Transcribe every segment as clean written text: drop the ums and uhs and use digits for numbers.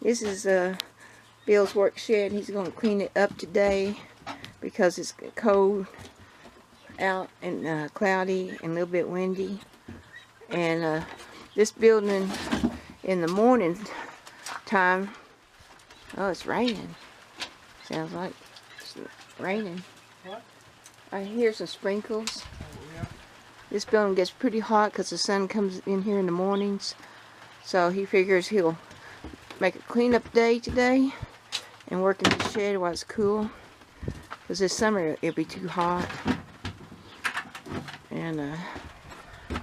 This is Bill's work shed. He's going to clean it up today because it's cold out and cloudy and a little bit windy. And this building in the morning time, oh, it's raining. Sounds like it's raining. What? I hear some sprinkles. Oh, yeah. This building gets pretty hot because the sun comes in here in the mornings. So he figures he'll make a cleanup day today and work in the shed while it's cool. Because this summer it'll be too hot. And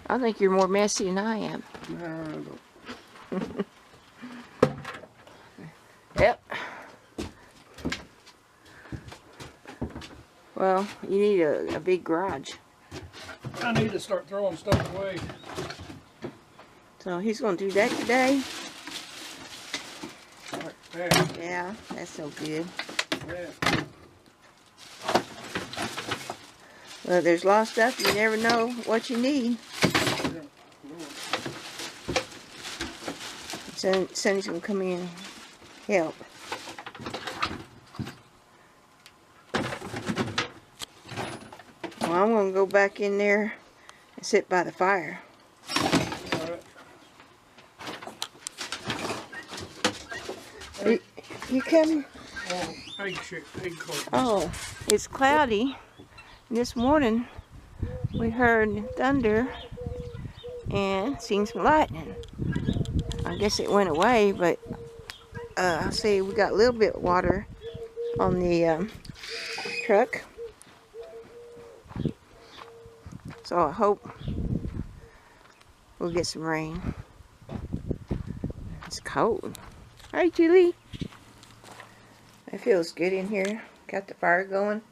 I think you're more messy than I am. No. Yep. Well, you need a big garage. I need to start throwing stuff away. So he's going to do that today. Like that. Yeah, that's so good. Yeah. Well, there's a lot of stuff you never know what you need. Sonny's going to come in and help. Well, I'm going to go back in there and sit by the fire. You coming? Oh, egg cartons. Oh, it's cloudy. This morning we heard thunder and seen some lightning. I guess it went away, but I see we got a little bit of water on the truck. So I hope we'll get some rain. It's cold. Hi, Julie. It feels good in here. Got the fire going.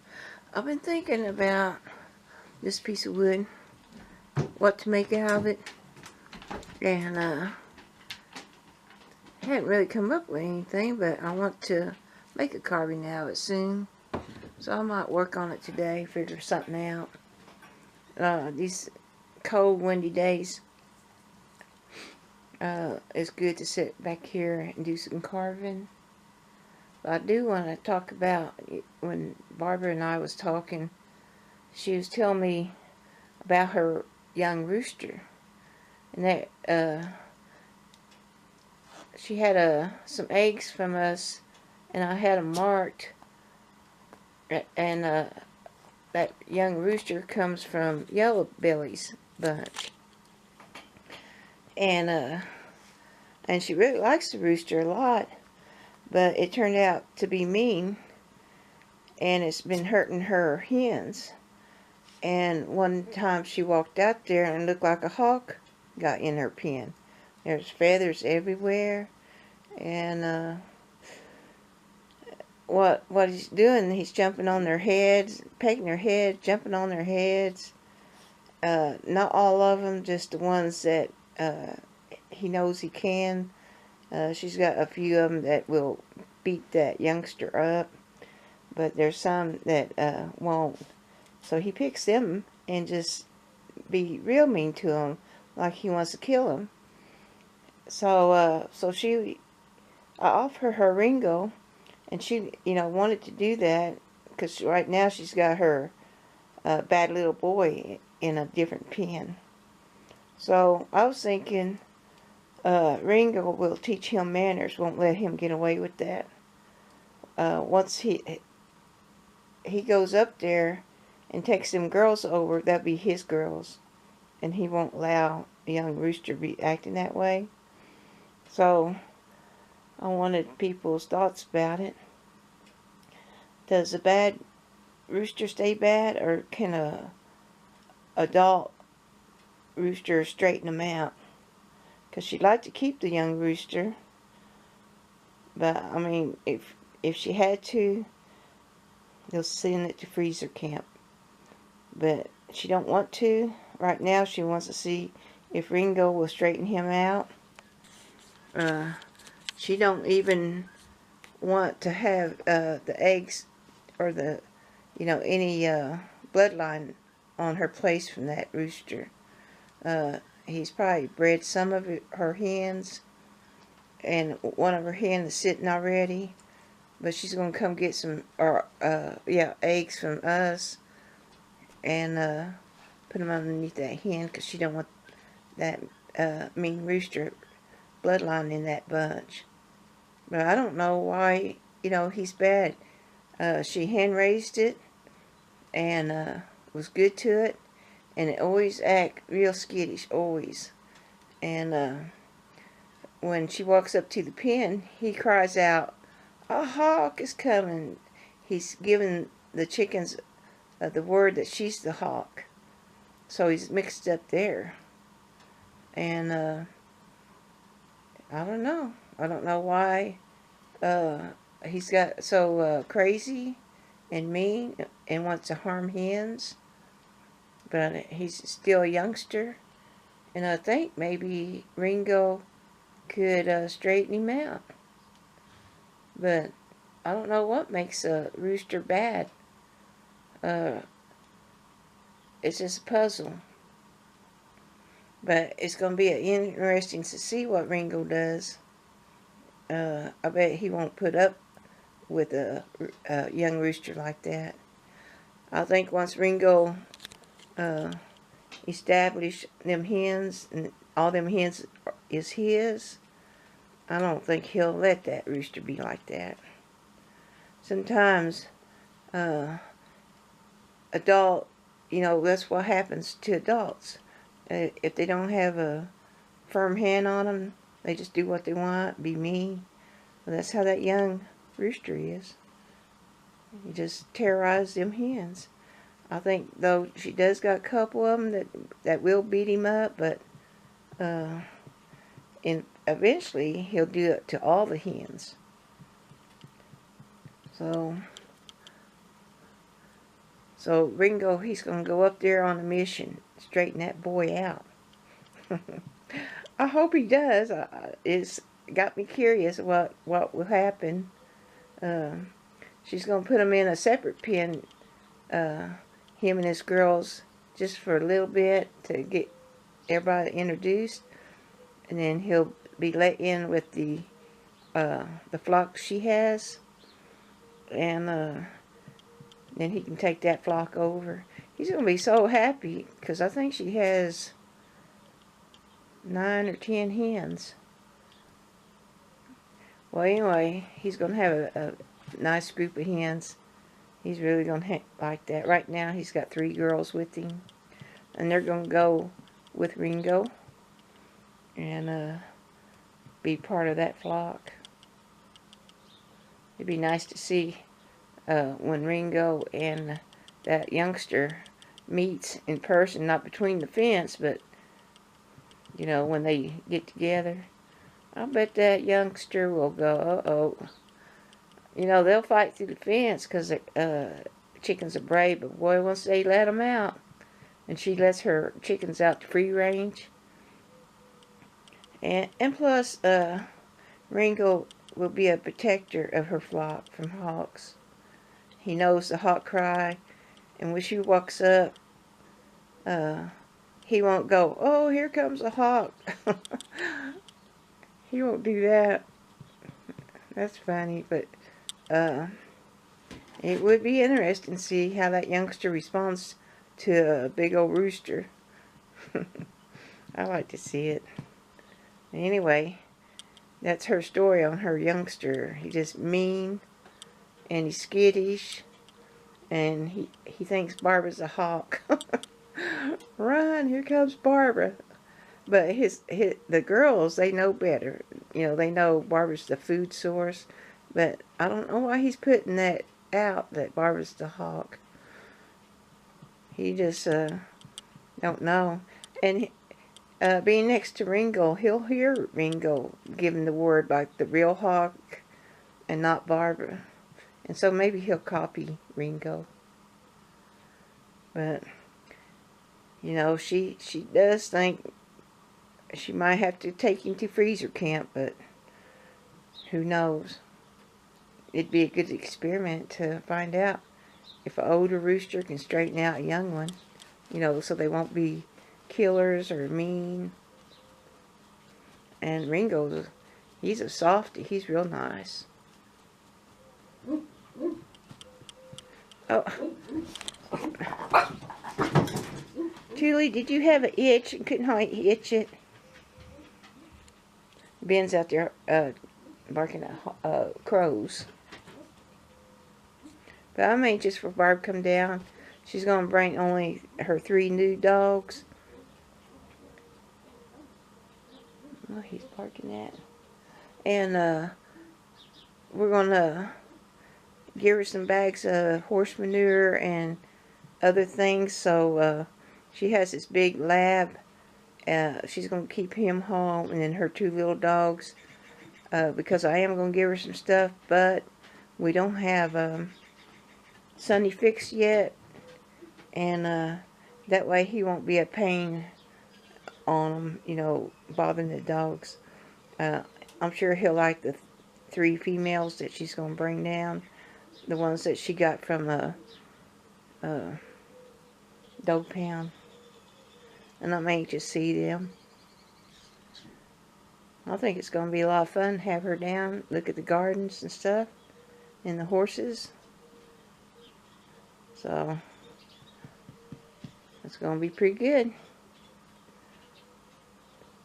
I've been thinking about this piece of wood, what to make out of it, and I hadn't really come up with anything, but I want to make a carving out of it soon, so I might work on it today, figure something out. These cold, windy days, it's good to sit back here and do some carving. But I do want to talk about, when Barbara and I was talking, she was telling me about her young rooster. And that she had some eggs from us, and I had them marked. And that young rooster comes from Yellow Belly's bunch. And she really likes the rooster a lot. But it turned out to be mean, and it's been hurting her hens. And one time she walked out there and it looked like a hawk got in her pen. There's feathers everywhere, and what he's doing, he's jumping on their heads, pecking their heads, jumping on their heads. Not all of them, just the ones that he knows he can. She's got a few of them that will beat that youngster up, but there's some that won't. So he picks them and just be real mean to them, like he wants to kill them. So I offered her Ringo, and she, wanted to do that because right now she's got her bad little boy in a different pen. So I was thinking, Ringo will teach him manners, won't let him get away with that. Once he goes up there and takes them girls over, that'll be his girls, and he won't allow a young rooster to be acting that way. So I wanted people's thoughts about it. Does a bad rooster stay bad, or can a adult rooster straighten them out? Because she'd like to keep the young rooster, but I mean, if she had to, they'll send it to freezer camp. But she don't want to. Right now she wants to see if Ringo will straighten him out. She don't even want to have the eggs or the, any bloodline on her place from that rooster. He's probably bred some of her hens, and one of her hens is sitting already. But she's gonna come get some, or eggs from us, and put them underneath that hen because she don't want that mean rooster bloodline in that bunch. But I don't know why, he's bad. She hen raised it and was good to it, and it always act real skittish, always. And when she walks up to the pen, he cries out, "A hawk is coming." He's giving the chickens the word that she's the hawk. So he's mixed up there. And I don't know. I don't know why he's got so crazy and mean and wants to harm hens. But he's still a youngster. And I think maybe Ringo could straighten him out. But I don't know what makes a rooster bad. It's just a puzzle. But it's going to be interesting to see what Ringo does. I bet he won't put up with a young rooster like that. I think once Ringo establish them hens, and all them hens is his, I don't think he'll let that rooster be like that. Sometimes that's what happens to adults. If they don't have a firm hand on them, they just do what they want, be mean. Well, that's how that young rooster is. He just terrorizes them hens. I think, though, she does got a couple of them that will beat him up, but and eventually he'll do it to all the hens. So Ringo, he's going to go up there on a mission, straighten that boy out. I hope he does. It's got me curious what will happen. She's going to put him in a separate pen, him and his girls, just for a little bit to get everybody introduced. And then he'll be let in with the flock she has. And then he can take that flock over. He's going to be so happy because I think she has 9 or 10 hens. Well, anyway, he's going to have a nice group of hens. He's really going to like that. Right now, he's got 3 girls with him. And they're going to go with Ringo and be part of that flock. It'd be nice to see when Ringo and that youngster meets in person, not between the fence, but when they get together. I bet that youngster will go, uh-oh. They'll fight through the fence because chickens are brave, but boy, once they let them out, and she lets her chickens out to free range, and plus Ringo will be a protector of her flock from hawks. He knows the hawk cry, and when she walks up, he won't go, "Oh, here comes a hawk." He won't do that. That's funny, but it would be interesting to see how that youngster responds to a big old rooster. I like to see it. Anyway, that's her story on her youngster. He's just mean, and he's skittish, and he thinks Barbara's a hawk. Run, here comes Barbara. But the girls, they know better. They know Barbara's the food source. But I don't know why he's putting that out, that Barbara's the hawk. He just don't know. And being next to Ringo, he'll hear Ringo giving the word like the real hawk and not Barbara. And so maybe he'll copy Ringo. But, she does think she might have to take him to freezer camp, but who knows? It'd be a good experiment to find out if an older rooster can straighten out a young one, so they won't be killers or mean. And Ringo, He's a softie. He's real nice. Oh. Julie, did you have an itch and couldn't hardly itch it? Ben's out there barking at crows. But I'm anxious for Barb to come down. She's going to bring only her 3 new dogs. Oh, he's barking at. And we're going to give her some bags of horse manure and other things. So she has this big lab. She's going to keep him home, and then her 2 little dogs. Because I am going to give her some stuff, but we don't have Sonny fixed yet. And that way he won't be a pain on them, you know, bothering the dogs. I'm sure he'll like the 3 females that she's going to bring down. The ones that she got from Dog Pound. And I'm anxious to see them. I think it's going to be a lot of fun to have her down, look at the gardens and stuff, and the horses. So, it's going to be pretty good.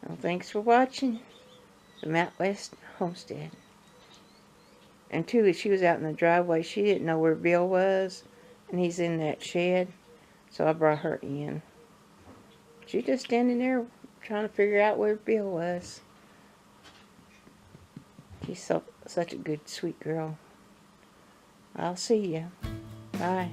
Well, thanks for watching the OUT West Homestead. And Tuli, she was out in the driveway. She didn't know where Bill was, and he's in that shed. So I brought her in. She's just standing there trying to figure out where Bill was. She's such a good, sweet girl. I'll see you. Bye.